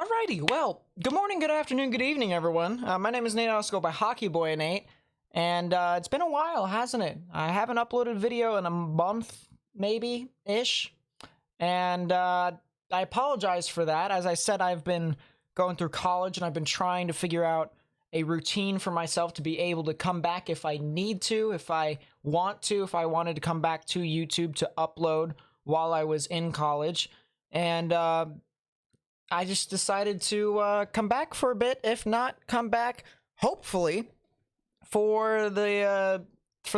Alrighty, well, good morning, good afternoon, good evening, everyone. My name is Nate. I also go by Hockey Boy Nate, and it's been a while, hasn't it? I haven't uploaded video in a month, maybe-ish, and I apologize for that. As I said, I've been going through college, and I've been trying to figure out a routine for myself to be able to come back if I need to, if I want to, if I wanted to come back to YouTube to upload while I was in college, and I just decided to come back for a bit, if not come back, hopefully, for the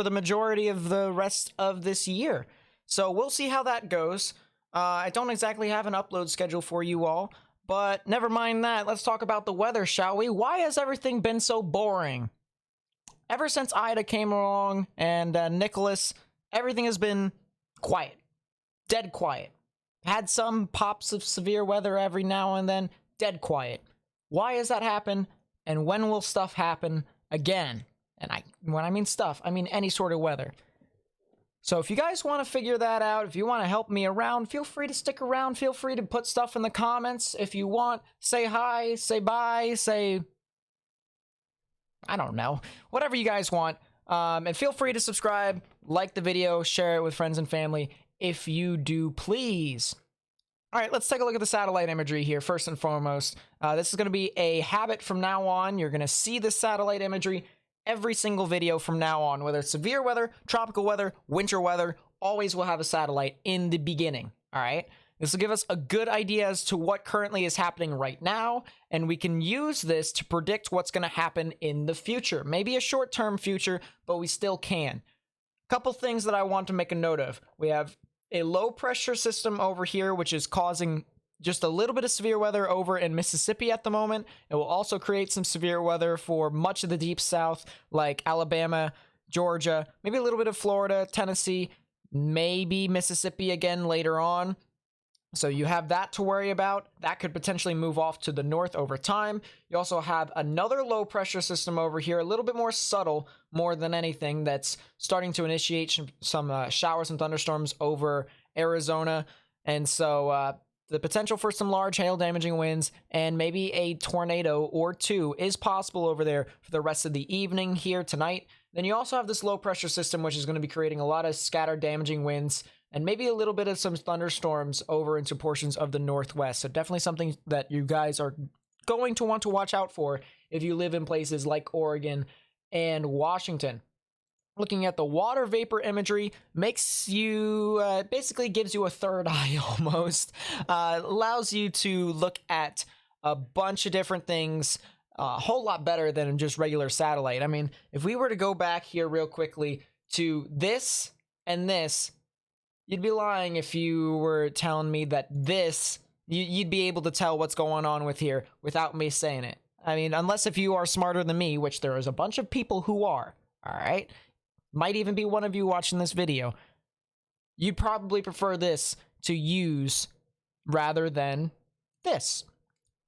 majority of the rest of this year. So we'll see how that goes. I don't exactly have an upload schedule for you all, but never mind that. Let's talk about the weather, shall we? Why has everything been so boring? Ever since Ida came along and Nicholas, everything has been quiet. Dead quiet. Had some pops of severe weather every now and then, dead quiet. Why has that happened, and when will stuff happen again? And when I mean stuff, I mean any sort of weather. So if you guys want to figure that out, if you want to help me around, feel free to stick around, feel free to put stuff in the comments. If you want, say hi, say bye, say, I don't know, whatever you guys want. And feel free to subscribe, like the video, share it with friends and family, if you do please. All right, let's take a look at the satellite imagery here first and foremost. This is going to be a habit from now on. You're going to see the satellite imagery every single video from now on, whether it's severe weather, tropical weather, winter weather, always will have a satellite in the beginning, all right? This will give us a good idea as to what currently is happening right now, and we can use this to predict what's going to happen in the future. Maybe a short-term future, but we still can. Couple things that I want to make a note of. We have a low pressure system over here, which is causing just a little bit of severe weather over in Mississippi at the moment. It will also create some severe weather for much of the deep south, like Alabama, Georgia, maybe a little bit of Florida, Tennessee, maybe Mississippi again later on. So you have that to worry about. That could potentially move off to the north over time. You also have another low pressure system over here, a little bit more subtle, more than anything, that's starting to initiate some showers and thunderstorms over Arizona. And so the potential for some large hail damaging winds and maybe a tornado or two is possible over there for the rest of the evening here tonight. Then you also have this low pressure system, which is going to be creating a lot of scattered damaging winds and maybe a little bit of some thunderstorms over into portions of the northwest. So definitely something that you guys are going to want to watch out for if you live in places like Oregon and Washington. Looking at the water vapor imagery makes you, basically gives you a third eye almost. Allows you to look at a bunch of different things a whole lot better than just regular satellite. I mean, if we were to go back here real quickly to this and this, you'd be lying if you were telling me that this, you'd be able to tell what's going on with here without me saying it. I mean, unless if you are smarter than me, which there is a bunch of people who are, all right? Might even be one of you watching this video. You'd probably prefer this to use rather than this.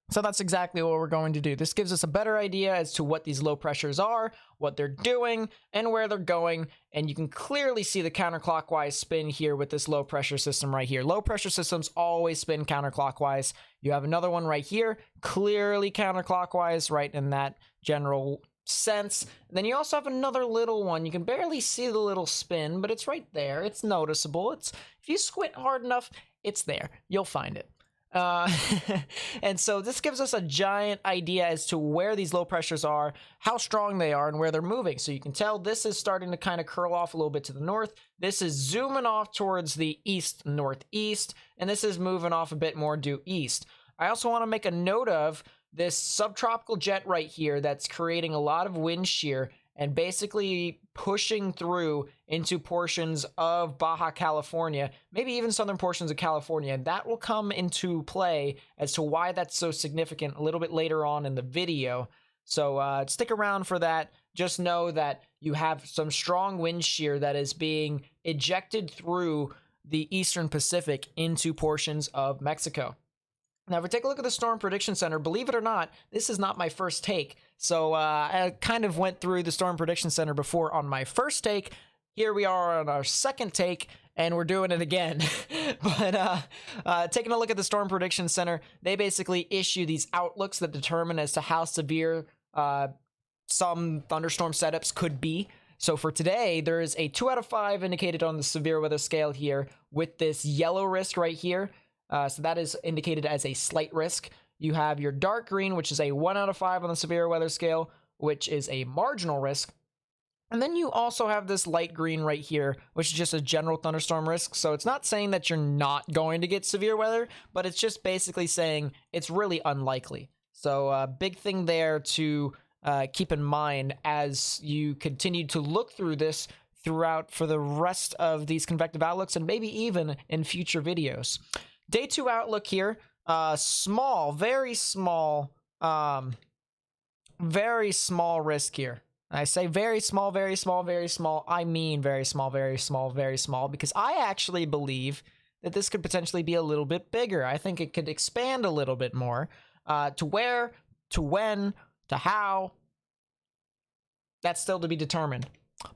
So that's exactly what we're going to do. This gives us a better idea as to what these low pressures are, what they're doing, and where they're going. And you can clearly see the counterclockwise spin here with this low pressure system right here. Low pressure systems always spin counterclockwise. You have another one right here, clearly counterclockwise, right in that general sense. And then you also have another little one. You can barely see the little spin, but it's right there. It's noticeable. If you squint hard enough, it's there. You'll find it. And so this gives us a giant idea as to where these low pressures are, how strong they are, and where they're moving. So you can tell this is starting to kind of curl off a little bit to the north. This is zooming off towards the east-northeast, and this is moving off a bit more due east. I also want to make a note of this subtropical jet right here that's creating a lot of wind shear and basically pushing through into portions of Baja California, maybe even southern portions of California. And that will come into play as to why that's so significant a little bit later on in the video. So stick around for that. Just know that you have some strong wind shear that is being ejected through the Eastern Pacific into portions of Mexico. Now, if we take a look at the Storm Prediction Center, believe it or not, this is not my first take. So I kind of went through the Storm Prediction Center before on my first take. Here we are on our second take, and we're doing it again. But taking a look at the Storm Prediction Center, they basically issue these outlooks that determine as to how severe some thunderstorm setups could be. So for today, there is a 2 out of 5 indicated on the severe weather scale here with this yellow risk right here. So that is indicated as a slight risk. You have your dark green, which is a 1 out of 5 on the severe weather scale, which is a marginal risk. And then you also have this light green right here, which is just a general thunderstorm risk. So it's not saying that you're not going to get severe weather, but it's just basically saying it's really unlikely. So big thing there to keep in mind as you continue to look through this throughout for the rest of these convective outlooks and maybe even in future videos. Day 2 outlook here, small, very small risk here. I say very small, very small, very small. I mean very small, very small, very small, because I actually believe that this could potentially be a little bit bigger. I think it could expand a little bit more. To where, to when, to how, that's still to be determined.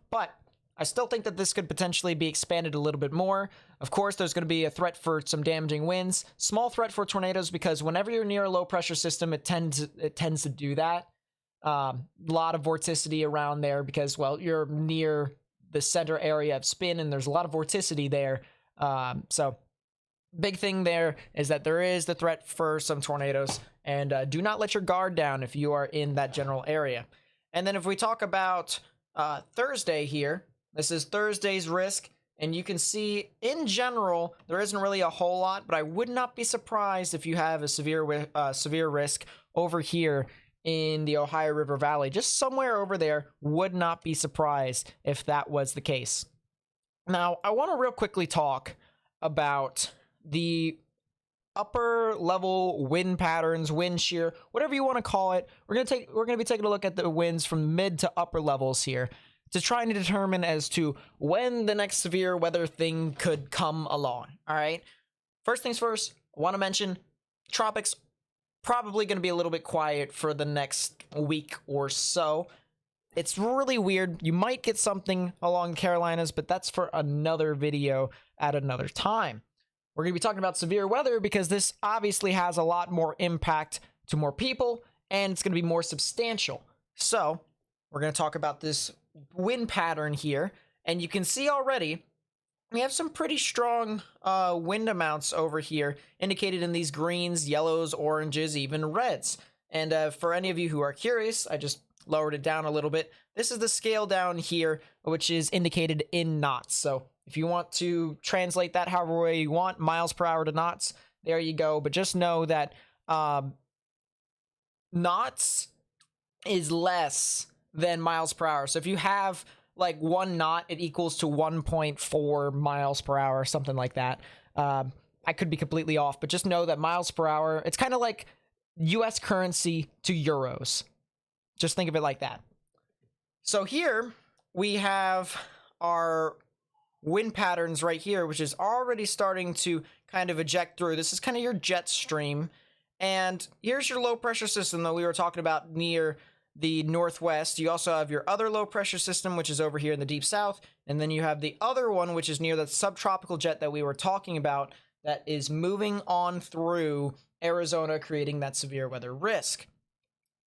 But I still think that this could potentially be expanded a little bit more. Of course, there's going to be a threat for some damaging winds. Small threat for tornadoes, because whenever you're near a low pressure system, it tends to do that. A lot of vorticity around there because, well, you're near the center area of spin and there's a lot of vorticity there. So big thing there is that there is the threat for some tornadoes, and do not let your guard down if you are in that general area. And then if we talk about Thursday here, this is Thursday's risk, and you can see in general there isn't really a whole lot, but I would not be surprised if you have a severe risk over here in the Ohio River Valley, just somewhere over there. Would not be surprised if that was the case. Now, I want to real quickly talk about the upper level wind patterns, wind shear, whatever you want to call it. We're going to be taking a look at the winds from mid to upper levels here to try and determine as to when the next severe weather thing could come along. All right. First things first, I want to mention tropics probably going to be a little bit quiet for the next week or so. It's really weird. You might get something along the Carolinas, but that's for another video at another time. We're going to be talking about severe weather because this obviously has a lot more impact to more people, and it's going to be more substantial. So we're going to talk about this wind pattern here, and you can see already we have some pretty strong wind amounts over here indicated in these greens, yellows, oranges, even reds. And for any of you who are curious, I just lowered it down a little bit. This is the scale down here, which is indicated in knots. So if you want to translate that however way you want, miles per hour to knots, there you go. But just know that knots is less than miles per hour. So if you have like 1 knot, it equals to 1.4 miles per hour, something like that. I could be completely off, but just know that miles per hour, it's kind of like US currency to euros. Just think of it like that. So here we have our wind patterns right here, which is already starting to kind of eject through. This is kind of your jet stream. And here's your low pressure system that we were talking about near the northwest. You also have your other low pressure system, which is over here in the deep south, and then you have the other one, which is near the subtropical jet that we were talking about, that is moving on through Arizona, creating that severe weather risk.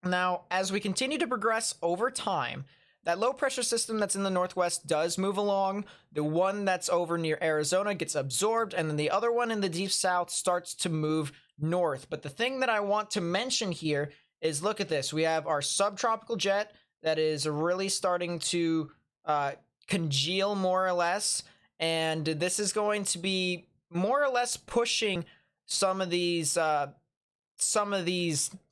Now, as we continue to progress over time, that low pressure system that's in the northwest does move along. The one that's over near Arizona gets absorbed, and then the other one in the deep south starts to move north. But the thing that I want to mention here is, look at this. We have our subtropical jet that is really starting to congeal more or less, and this is going to be more or less pushing some of these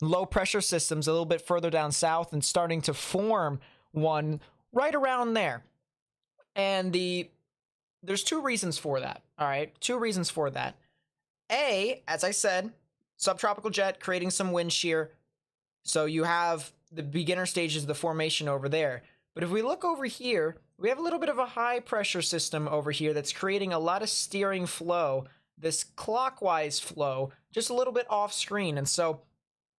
low pressure systems a little bit further down south and starting to form one right around there. And there's 2 reasons for that. All right, 2 reasons for that. A, as I said, subtropical jet creating some wind shear. So you have the beginner stages of the formation over there. But if we look over here, we have a little bit of a high pressure system over here that's creating a lot of steering flow, this clockwise flow, just a little bit off screen. And so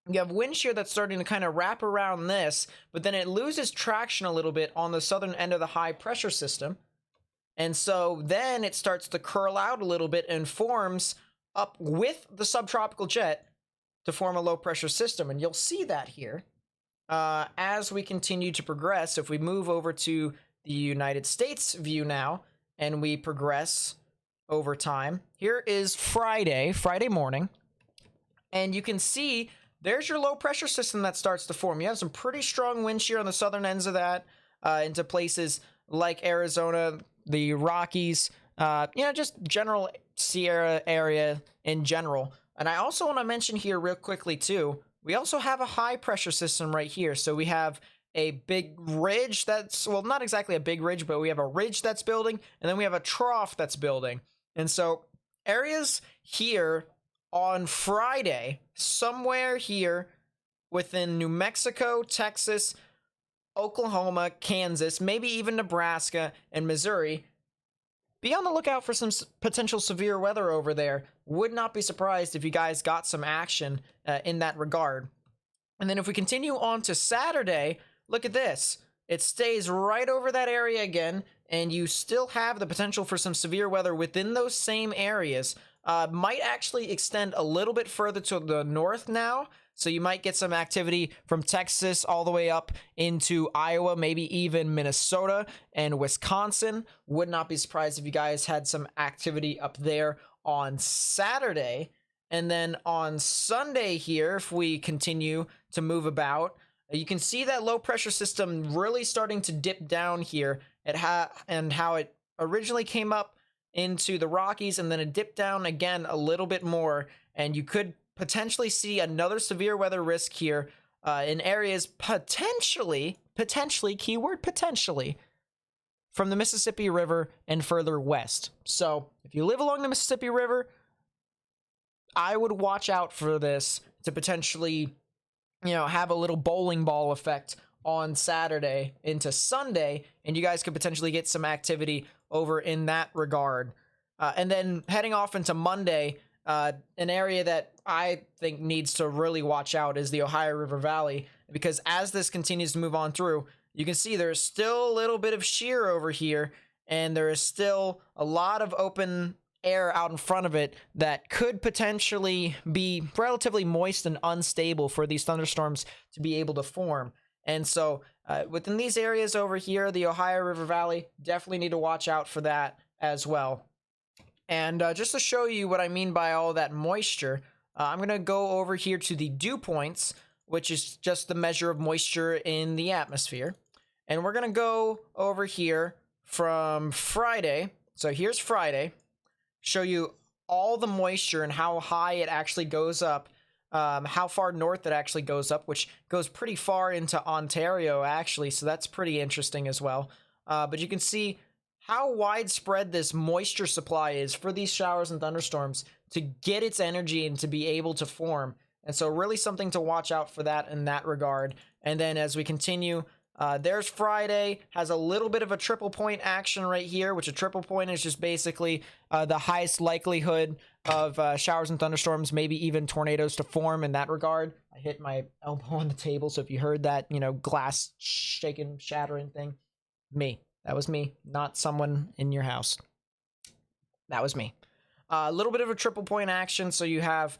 you have wind shear that's starting to kind of wrap around this, but then it loses traction a little bit on the southern end of the high pressure system. And so then it starts to curl out a little bit and forms up with the subtropical jet to form a low pressure system. And you'll see that here as we continue to progress. If we move over to the United States view now and we progress over time, here is Friday morning. And you can see there's your low pressure system that starts to form. You have some pretty strong wind shear on the southern ends of that into places like Arizona, the Rockies, just general Sierra area in general. And I also want to mention here real quickly too, we also have a high pressure system right here. So we have a big ridge that's, well, not exactly a big ridge, but we have a ridge that's building, and then we have a trough that's building. And so areas here on Friday, somewhere here within New Mexico, Texas, Oklahoma, Kansas, maybe even Nebraska and Missouri, be on the lookout for some potential severe weather over there. Would not be surprised if you guys got some action in that regard. And then if we continue on to Saturday, look at this. It stays right over that area again, and you still have the potential for some severe weather within those same areas. Might actually extend a little bit further to the north now. So you might get some activity from Texas all the way up into Iowa, maybe even Minnesota and Wisconsin. Would not be surprised if you guys had some activity up there on Saturday. And then on Sunday here, if we continue to move about, you can see that low pressure system really starting to dip down here and how it originally came up into the Rockies, and then it dipped down again a little bit more, and you could potentially see another severe weather risk here in areas potentially, keyword potentially, from the Mississippi River and further west. So if you live along the Mississippi River, I would watch out for this to potentially, have a little bowling ball effect on Saturday into Sunday, and you guys could potentially get some activity over in that regard. And then heading off into Monday, an area that I think needs to really watch out is the Ohio River Valley, because as this continues to move on through, you can see there's still a little bit of shear over here, and there is still a lot of open air out in front of it that could potentially be relatively moist and unstable for these thunderstorms to be able to form. And so within these areas over here, the Ohio River Valley, definitely need to watch out for that as well. And just to show you what I mean by all that moisture, I'm going to go over here to the dew points, which is just the measure of moisture in the atmosphere. And we're going to go over here from Friday. So here's Friday. Show you all the moisture and how high it actually goes up, how far north it actually goes up, which goes pretty far into Ontario, actually. So that's pretty interesting as well. But you can see how widespread this moisture supply is for these showers and thunderstorms to get its energy and to be able to form. And so really something to watch out for that in that regard. And then as we continue, there's Friday, has a little bit of a triple point action right here, which a triple point is just basically the highest likelihood of showers and thunderstorms, maybe even tornadoes to form in that regard. I hit my elbow on the table, so if you heard that, glass shaking, shattering thing, that was me, not someone in your house. That was me. A little bit of a triple point action, so you have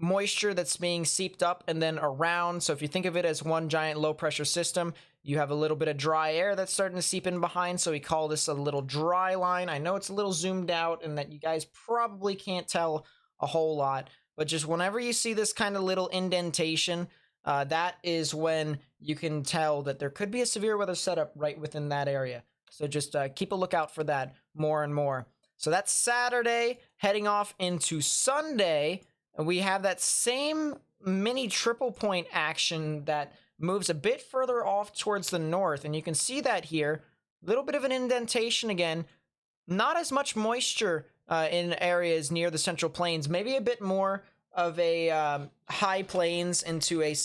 moisture that's being seeped up and then around. So if you think of it as one giant low pressure system, you have a little bit of dry air that's starting to seep in behind. So we call this a little dry line. I know it's a little zoomed out and that you guys probably can't tell a whole lot, but just whenever you see this kind of little indentation, that is when you can tell that there could be a severe weather setup right within that area. So just keep a lookout for that more and more. So that's Saturday, heading off into Sunday. And we have that same mini triple point action that moves a bit further off towards the north. And you can see that here, a little bit of an indentation again, not as much moisture in areas near the Central Plains, maybe a bit more of a high plains into a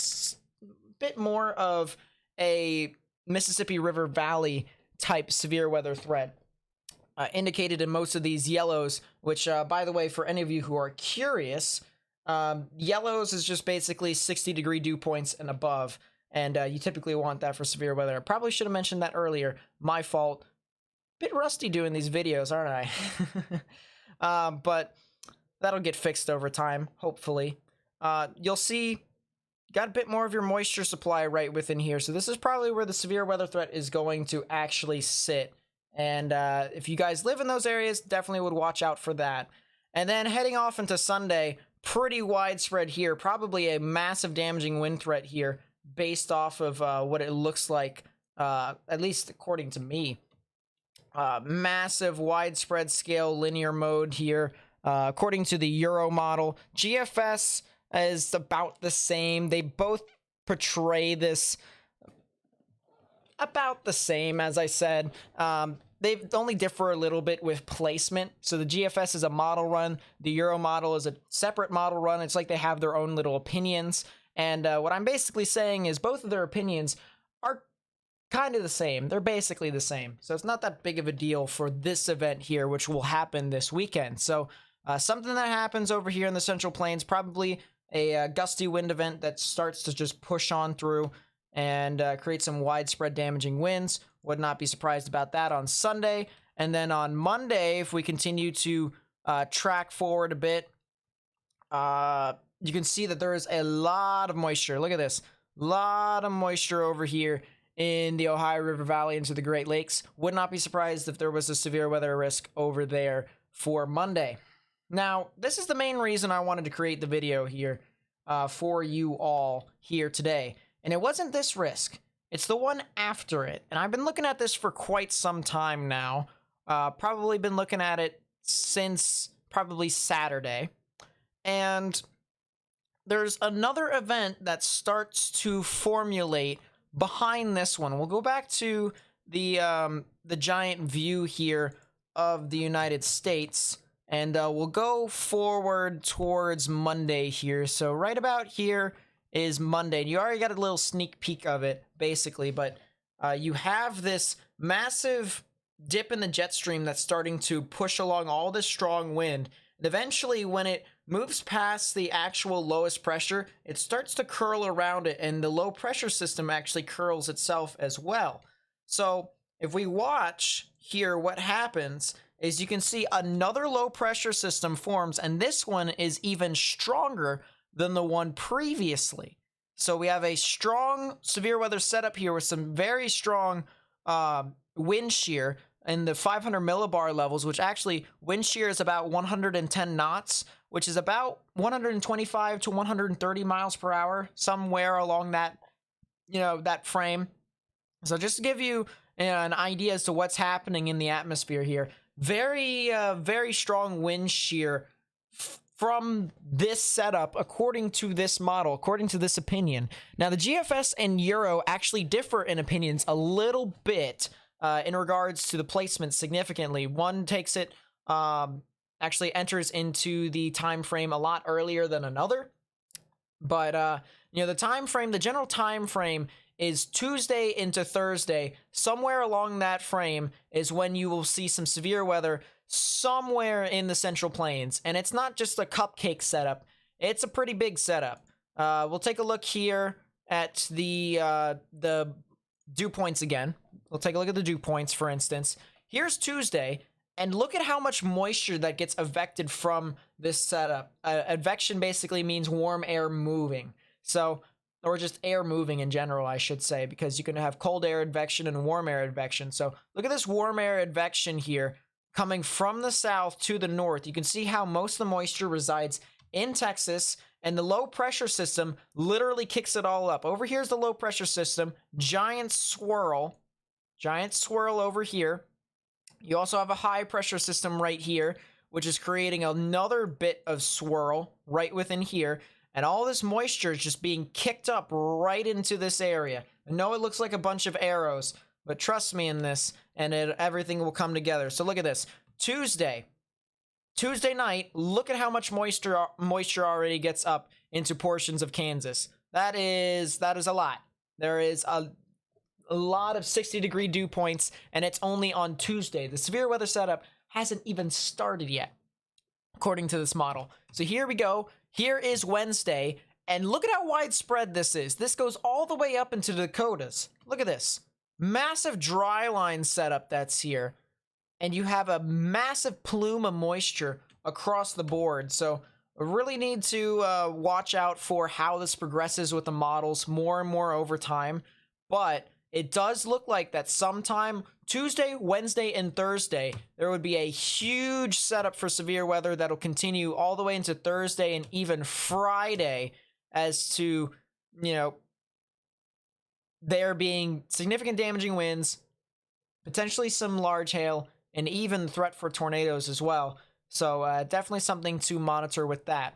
bit more of a Mississippi River Valley type severe weather threat. Indicated in most of these yellows, which, by the way, for any of you who are curious, yellows is just basically 60-degree dew points and above, and you typically want that for severe weather. I probably should have mentioned that earlier. My fault. bit rusty doing these videos, aren't I? But that'll get fixed over time, hopefully. You'll see, got a bit more of your moisture supply right within here. So this is probably where the severe weather threat is going to actually sit. And if you guys live in those areas, definitely would watch out for that. And then heading off into Sunday, pretty widespread here. Probably a massive damaging wind threat here based off of what it looks like, at least according to me. Massive widespread scale linear mode here. According to the Euro model, GFS is about the same. They both portray this about the same, as I said. They only differ a little bit with placement. So the GFS is a model run. The Euro model is a separate model run. It's like they have their own little opinions. And what I'm basically saying is both of their opinions are kind of the same. They're basically the same. So it's not that big of a deal for this event here, which will happen this weekend. So something that happens over here in the Central Plains, probably a gusty wind event that starts to just push on through and create some widespread damaging winds. Would not be surprised about that on Sunday. And then on Monday, if we continue to track forward a bit, you can see that there is a lot of moisture. Look at this. A lot of moisture over here in the Ohio River Valley into the Great Lakes. Would not be surprised if there was a severe weather risk over there for Monday. Now, this is the main reason I wanted to create the video here for you all here today. And it wasn't this risk. It's the one after it. And I've been looking at this for quite some time now. Probably been looking at it since probably Saturday. And there's another event that starts to formulate behind this one. We'll go back to the giant view here of the United States. And we'll go forward towards Monday here. So right about here is Monday. And you already got a little sneak peek of it, basically. But you have this massive dip in the jet stream that's starting to push along all this strong wind. And eventually, when it moves past the actual lowest pressure, it starts to curl around it. And the low pressure system actually curls itself as well. So if we watch here, what happens is you can see another low pressure system forms, and this one is even stronger than the one previously. So we have a strong severe weather setup here with some very strong wind shear in the 500 millibar levels, which actually wind shear is about 110 knots, which is about 125 to 130 miles per hour, somewhere along that, that frame. So just to give you an idea as to what's happening in the atmosphere here, very, very strong wind shear from this setup, according to this model, according to this opinion. Now, the GFS and Euro actually differ in opinions a little bit in regards to the placement significantly. One takes it, actually enters into the time frame a lot earlier than another. But, the time frame, the general time frame is Tuesday into Thursday. Somewhere along that frame is when you will see some severe weather somewhere in the Central Plains. And it's not just a cupcake setup. It's a pretty big setup. We'll take a look here at the dew points again. We'll take a look at the dew points, for instance. Here's Tuesday, and look at how much moisture that gets evected from this setup. Advection basically means warm air moving. So, or just air moving in general, I should say, because you can have cold air advection and warm air advection. So look at this warm air advection here coming from the south to the north. You can see how most of the moisture resides in Texas, and the low pressure system literally kicks it all up. Over here's the low pressure system, giant swirl over here. You also have a high pressure system right here, which is creating another bit of swirl right within here. And all this moisture is just being kicked up right into this area. I know it looks like a bunch of arrows, but trust me in this, and everything will come together. So look at this. Tuesday night, look at how much moisture already gets up into portions of Kansas. That is a lot. There is a lot of 60-degree dew points, and it's only on Tuesday. The severe weather setup hasn't even started yet, according to this model. So here we go. Here is Wednesday, and look at how widespread this is. This goes all the way up into the Dakotas. Look at this. Massive dry line setup that's here. and you have a massive plume of moisture across the board. So really need to watch out for how this progresses with the models more and more over time. But it does look like that sometime Tuesday, Wednesday, and Thursday, there would be a huge setup for severe weather that'll continue all the way into Thursday and even Friday, as to, you know, there being significant damaging winds, potentially some large hail, and even threat for tornadoes as well. So definitely something to monitor with that.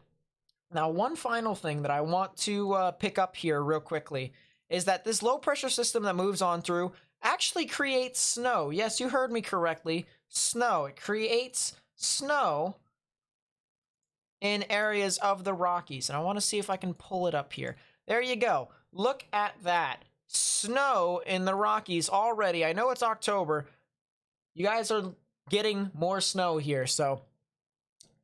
Now, one final thing that I want to pick up here real quickly is that this low pressure system that moves on through actually creates snow. Yes, you heard me correctly. Snow. It creates snow in areas of the Rockies. And I want to see if I can pull it up here. There you go. Look at that. Snow in the Rockies already. I know it's October. You guys are getting more snow here, so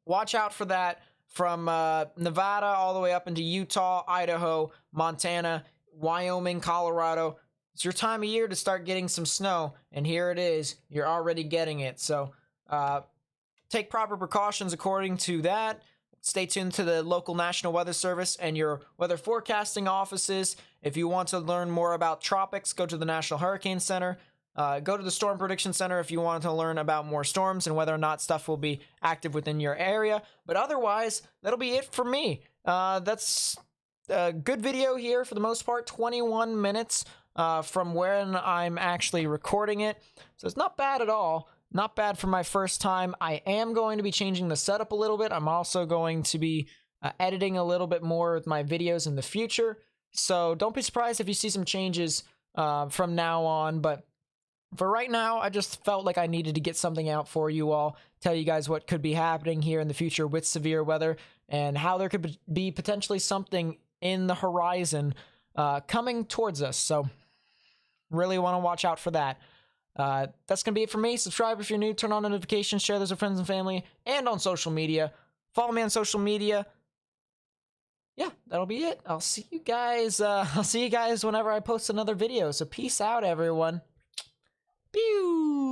watch out for that. From Nevada all the way up into Utah, Idaho, Montana, Wyoming, Colorado. It's your time of year to start getting some snow, and here it is. You're already getting it. So take proper precautions according to that. Stay tuned to the local National Weather Service and your weather forecasting offices. If you want to learn more about tropics, go to the National Hurricane Center. Go to the Storm Prediction Center if you want to learn about more storms and whether or not stuff will be active within your area. But otherwise, that'll be it for me. That's a good video here for the most part, 21 minutes from when I'm actually recording it. So it's not bad at all. Not bad for my first time. I am going to be changing the setup a little bit. I'm also going to be editing a little bit more with my videos in the future. So don't be surprised if you see some changes from now on. But for right now, I just felt like I needed to get something out for you all, tell you guys what could be happening here in the future with severe weather and how there could be potentially something in the horizon coming towards us. So really want to watch out for that. That's going to be it for me. Subscribe if you're new, turn on notifications, share this with friends and family, and on social media. Follow me on social media. Yeah, that'll be it. I'll see you guys whenever I post another video. So peace out, everyone. Pew!